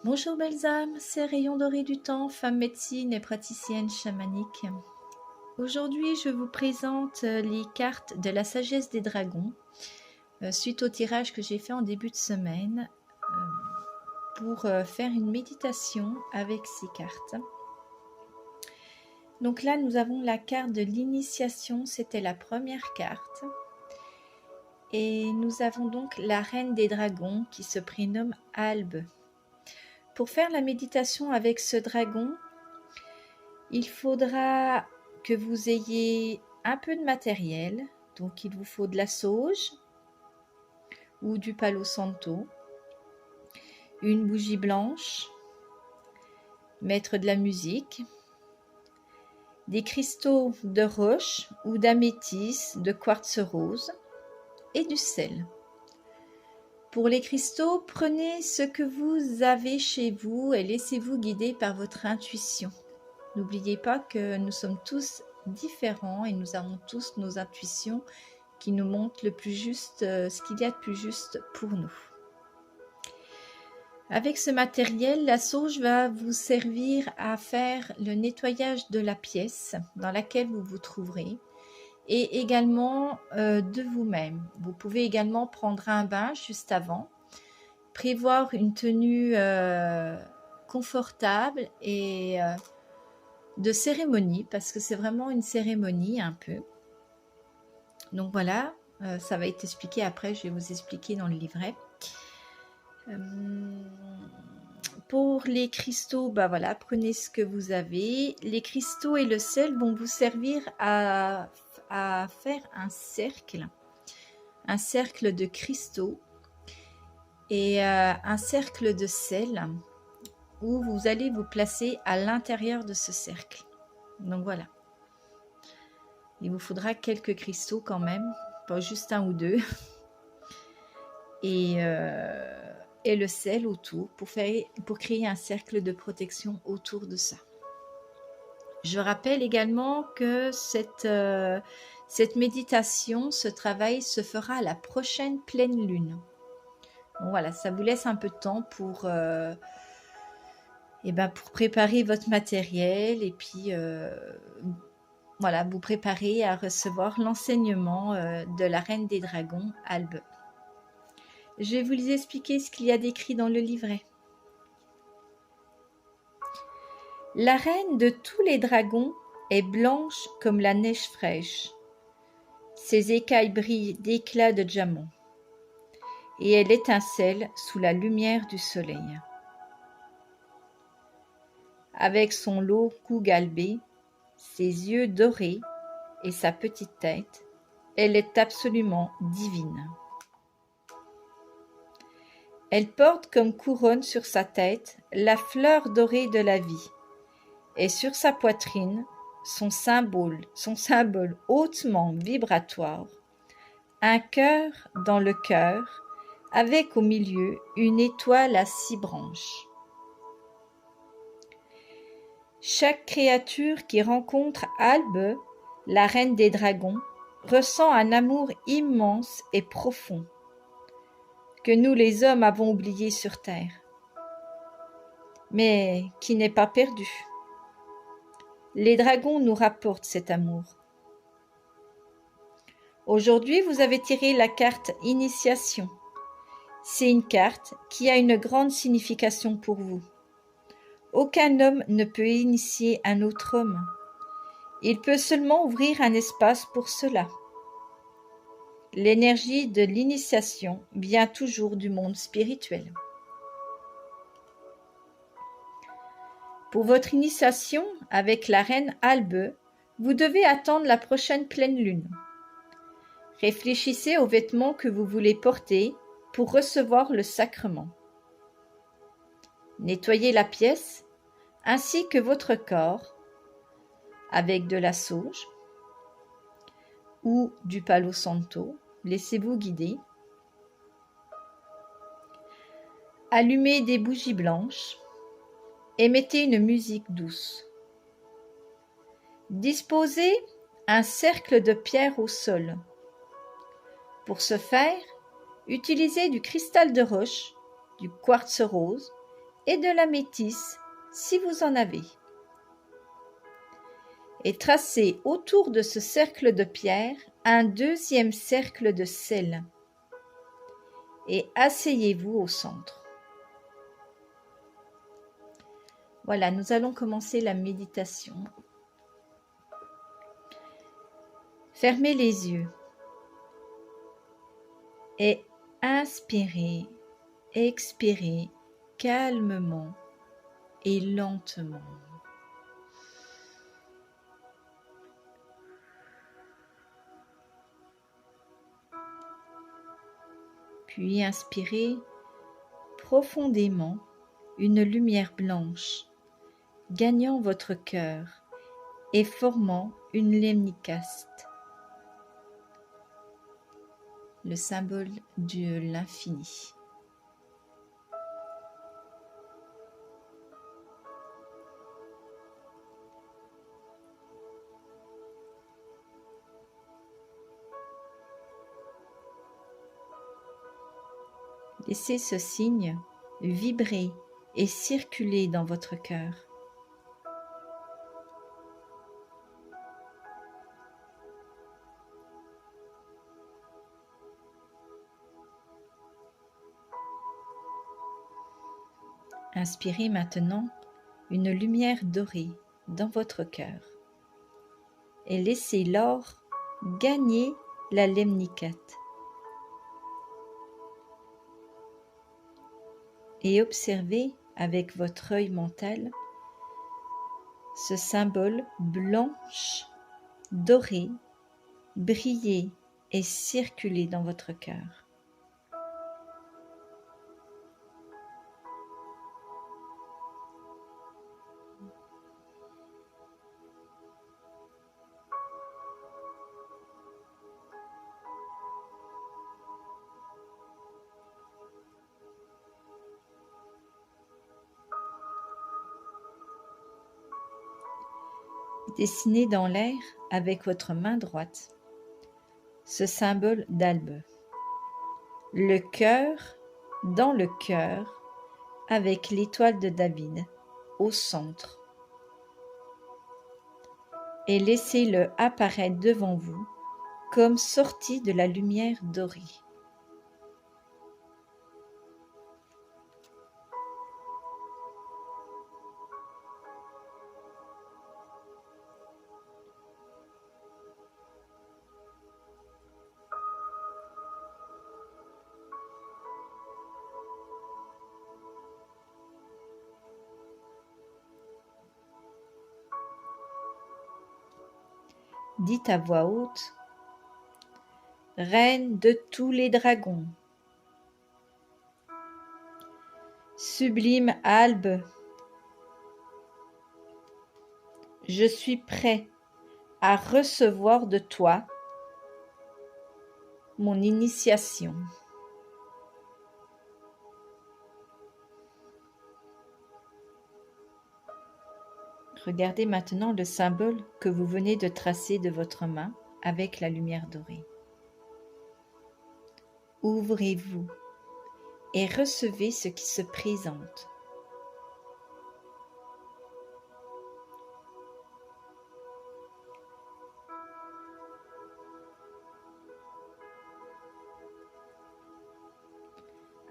Bonjour belles âmes, c'est Rayon Doré du Temps, femme médecine et praticienne chamanique. Aujourd'hui, je vous présente les cartes de la sagesse des dragons, suite au tirage que j'ai fait en début de semaine, pour faire une méditation avec ces cartes. Donc là, nous avons la carte de l'initiation, c'était la première carte. Et nous avons donc la reine des dragons qui se prénomme Albe. Pour faire la méditation avec ce dragon, il faudra que vous ayez un peu de matériel. Donc il vous faut de la sauge ou du palo santo, une bougie blanche, mettre de la musique, des cristaux de roche ou d'améthyste, de quartz rose et du sel. Pour les cristaux, prenez ce que vous avez chez vous et laissez-vous guider par votre intuition. N'oubliez pas que nous sommes tous différents et nous avons tous nos intuitions qui nous montrent le plus juste, ce qu'il y a de plus juste pour nous. Avec ce matériel, la sauge va vous servir à faire le nettoyage de la pièce dans laquelle vous vous trouverez et également de vous-même. Vous pouvez également prendre un bain juste avant, prévoir une tenue confortable et de cérémonie, parce que c'est vraiment une cérémonie un peu. Donc voilà, ça va être expliqué après, je vais vous expliquer dans le livret. Pour les cristaux, bah voilà, prenez ce que vous avez. Les cristaux et le sel vont vous servir à faire un cercle de cristaux et un cercle de sel où vous allez vous placer à l'intérieur de ce cercle. Donc voilà. Il vous faudra quelques cristaux quand même, pas juste un ou deux. Et le sel autour pour créer un cercle de protection autour de ça. Je rappelle également que cette méditation, ce travail se fera à la prochaine pleine lune. Donc voilà, ça vous laisse un peu de temps pour préparer votre matériel et puis voilà, vous préparer à recevoir l'enseignement de la reine des dragons, Albe. Je vais vous expliquer ce qu'il y a d'écrit dans le livret. La reine de tous les dragons est blanche comme la neige fraîche. Ses écailles brillent d'éclats de diamant et elle étincelle sous la lumière du soleil. Avec son long cou galbé, ses yeux dorés et sa petite tête, elle est absolument divine. Elle porte comme couronne sur sa tête la fleur dorée de la vie, et sur sa poitrine, son symbole hautement vibratoire, un cœur dans le cœur, avec au milieu une étoile à 6 branches. Chaque créature qui rencontre Albe, la reine des dragons, ressent un amour immense et profond, que nous les hommes avons oublié sur terre, mais qui n'est pas perdu. Les dragons nous rapportent cet amour. Aujourd'hui, vous avez tiré la carte Initiation. C'est une carte qui a une grande signification pour vous. Aucun homme ne peut initier un autre homme. Il peut seulement ouvrir un espace pour cela. L'énergie de l'initiation vient toujours du monde spirituel. Pour votre initiation avec la reine Albe, vous devez attendre la prochaine pleine lune. Réfléchissez aux vêtements que vous voulez porter pour recevoir le sacrement. Nettoyez la pièce ainsi que votre corps avec de la sauge ou du palo santo. Laissez-vous guider. Allumez des bougies blanches et mettez une musique douce. Disposez un cercle de pierre au sol. Pour ce faire, utilisez du cristal de roche, du quartz rose et de la métisse si vous en avez. Et tracez autour de ce cercle de pierre un deuxième cercle de sel. Et asseyez-vous au centre. Voilà, nous allons commencer la méditation. Fermez les yeux et inspirez, expirez calmement et lentement. Puis inspirez profondément une lumière blanche, gagnant votre cœur et formant une lemnicaste, le symbole de l'infini. Laissez ce signe vibrer et circuler dans votre cœur. Inspirez maintenant une lumière dorée dans votre cœur et laissez l'or gagner la lemnicate. Et observez avec votre œil mental ce symbole blanche, doré, briller et circuler dans votre cœur. Dessinez dans l'air avec votre main droite ce symbole d'Albe. Le cœur dans le cœur avec l'étoile de David au centre. Et laissez-le apparaître devant vous comme sorti de la lumière dorée. Dites à voix haute: Reine de tous les dragons, sublime Albe, je suis prêt à recevoir de toi mon initiation. Regardez maintenant le symbole que vous venez de tracer de votre main avec la lumière dorée. Ouvrez-vous et recevez ce qui se présente.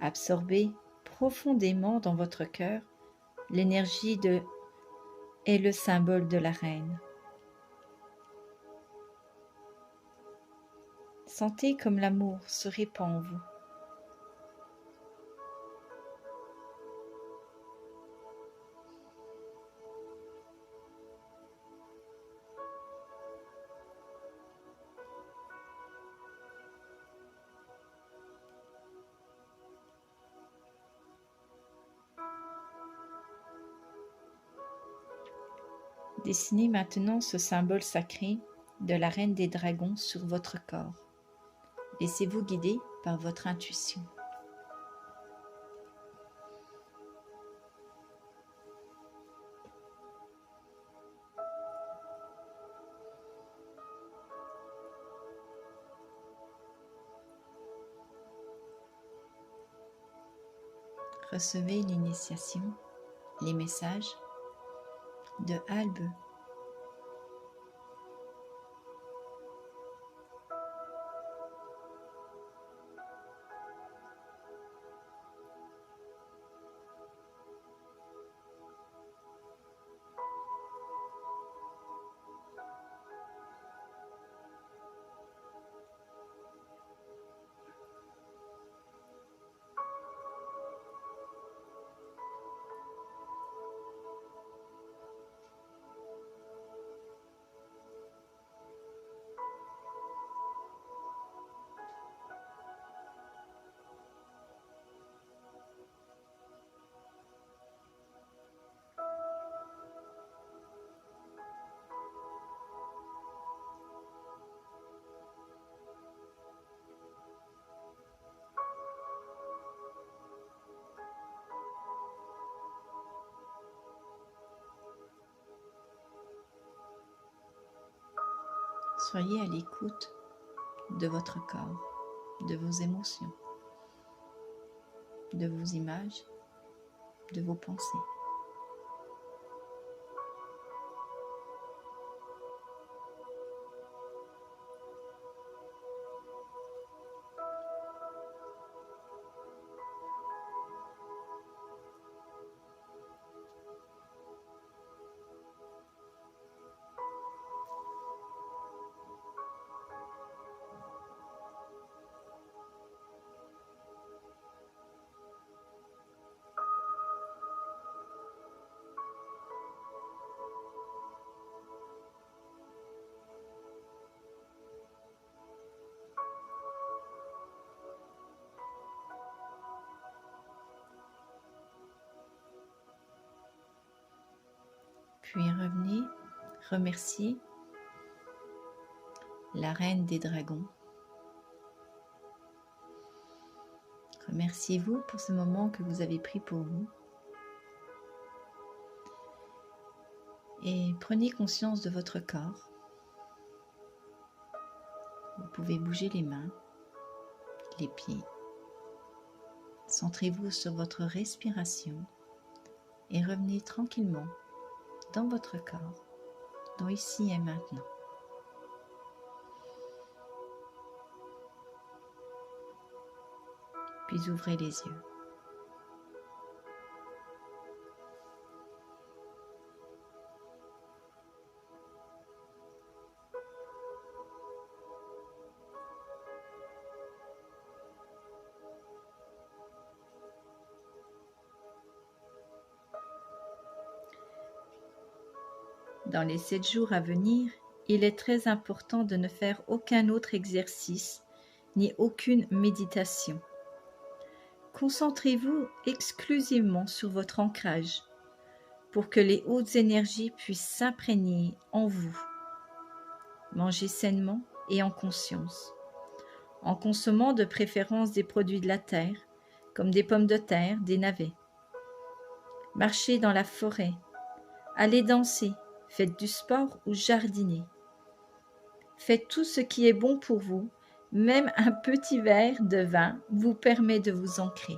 Absorbez profondément dans votre cœur l'énergie et le symbole de la reine. Sentez comme l'amour se répand en vous. Dessinez maintenant ce symbole sacré de la reine des dragons sur votre corps. Laissez-vous guider par votre intuition. Recevez l'initiation, les messages de Albe. Soyez à l'écoute de votre corps, de vos émotions, de vos images, de vos pensées. Puis revenez, remerciez la reine des dragons. Remerciez-vous pour ce moment que vous avez pris pour vous. Et prenez conscience de votre corps. Vous pouvez bouger les mains, les pieds. Centrez-vous sur votre respiration et revenez tranquillement dans votre corps, dans ici et maintenant. Puis ouvrez les yeux. Dans les 7 jours à venir, il est très important de ne faire aucun autre exercice ni aucune méditation. Concentrez-vous exclusivement sur votre ancrage pour que les hautes énergies puissent s'imprégner en vous. Mangez sainement et en conscience, en consommant de préférence des produits de la terre, comme des pommes de terre, des navets. Marchez dans la forêt, allez danser, faites du sport ou jardinez. Faites tout ce qui est bon pour vous, même un petit verre de vin vous permet de vous ancrer.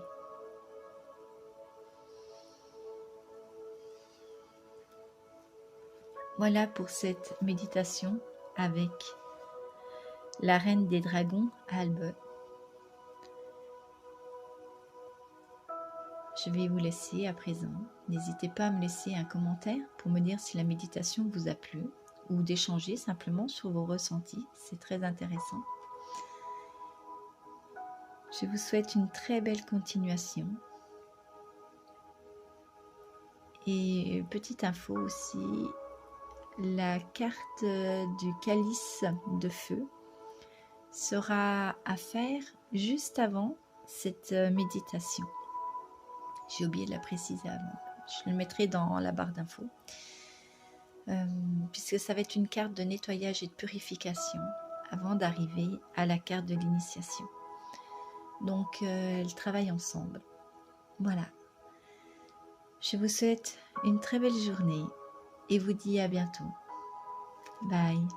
Voilà pour cette méditation avec la reine des dragons, Albe. Je vais vous laisser à présent. N'hésitez pas à me laisser un commentaire pour me dire si la méditation vous a plu ou d'échanger simplement sur vos ressentis. C'est très intéressant. Je vous souhaite une très belle continuation. Et petite info aussi, la carte du calice de feu sera à faire juste avant cette méditation. J'ai oublié de la préciser avant. Je le mettrai dans la barre d'infos. Puisque ça va être une carte de nettoyage et de purification avant d'arriver à la carte de l'initiation. Donc, elles travaillent ensemble. Voilà. Je vous souhaite une très belle journée et vous dis à bientôt. Bye.